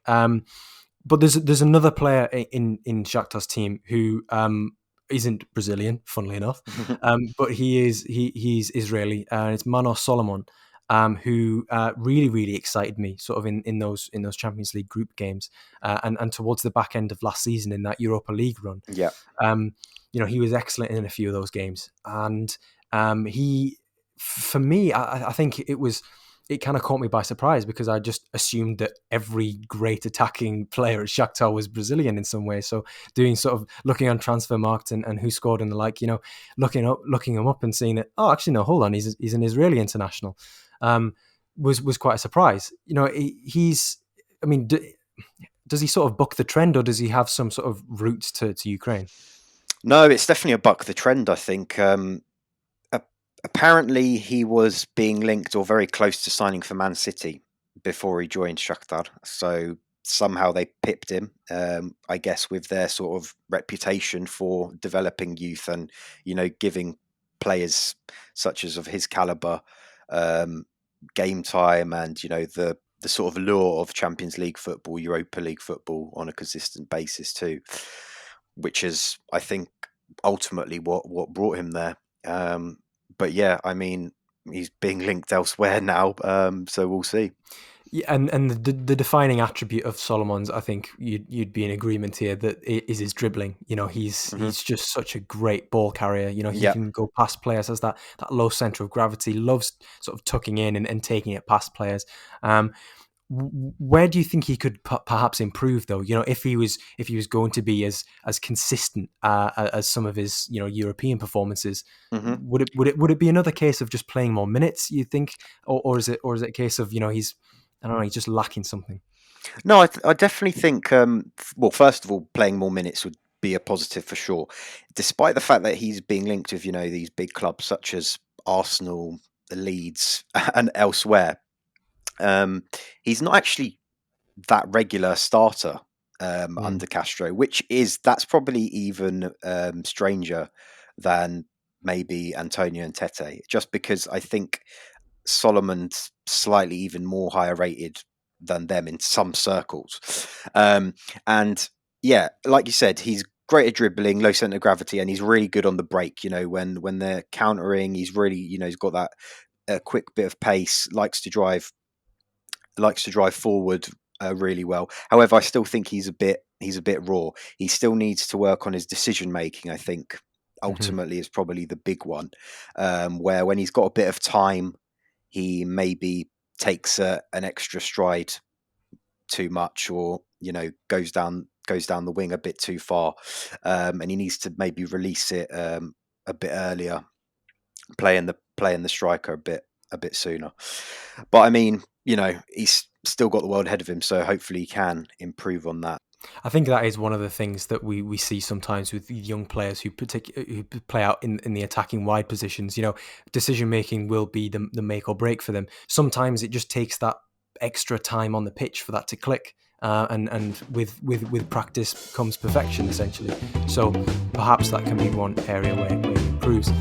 Um, but there's another player in Shakhtar's team who isn't Brazilian, funnily enough, but he's Israeli, and it's Manor Solomon, who really excited me, sort of in those Champions League group games, and towards the back end of last season in that Europa League run. Yeah. He was excellent in a few of those games, and for me, I think it kind of caught me by surprise, because I just assumed that every great attacking player at Shakhtar was Brazilian in some way. So looking on transfer market and who scored and the like, looking him up and seeing that, oh, actually no, hold on, he's an Israeli international, was quite a surprise. Does he sort of buck the trend, or does he have some sort of roots to Ukraine? No, it's definitely a buck the trend, I think. Apparently, he was being linked or very close to signing for Man City before he joined Shakhtar. So somehow they pipped him, I guess, with their sort of reputation for developing youth and, giving players such as of his caliber game time and, the sort of lure of Champions League football, Europa League football on a consistent basis too, which is, I think, ultimately what brought him there. But yeah, I mean, he's being linked elsewhere now, so we'll see. Yeah, and the defining attribute of Solomon's, I think you'd be in agreement here, that it is his dribbling. He's just such a great ball carrier. He can go past players, has that low center of gravity, loves sort of tucking in and taking it past players. Where do you think he could perhaps improve, though? If he was going to be as consistent as some of his European performances, would it be another case of just playing more minutes, you think, or is it a case of he's just lacking something? No, I definitely think. Well, first of all, playing more minutes would be a positive for sure, despite the fact that he's being linked with these big clubs such as Arsenal, Leeds, and elsewhere. He's not actually that regular starter under Castro, that's probably even stranger than maybe Antonio and Tete, just because I think Solomon's slightly even more higher rated than them in some circles. And yeah, like you said, he's great at dribbling, low center of gravity, and he's really good on the break. When they're countering, he's really, he's got that quick bit of pace, likes to drive forward really well. However, I still think he's a bit raw. He still needs to work on his decision making, I think. Ultimately is probably the big one, where when he's got a bit of time, he maybe takes an extra stride too much, or goes down the wing a bit too far, and he needs to maybe release it a bit earlier, playing the striker a bit sooner. But I mean, he's still got the world ahead of him, so hopefully he can improve on that. I think that is one of the things that we see sometimes with young players who play out in the attacking wide positions. Decision making will be the make or break for them. Sometimes it just takes that extra time on the pitch for that to click. And with practice comes perfection, essentially. So perhaps that can be one area where he improves.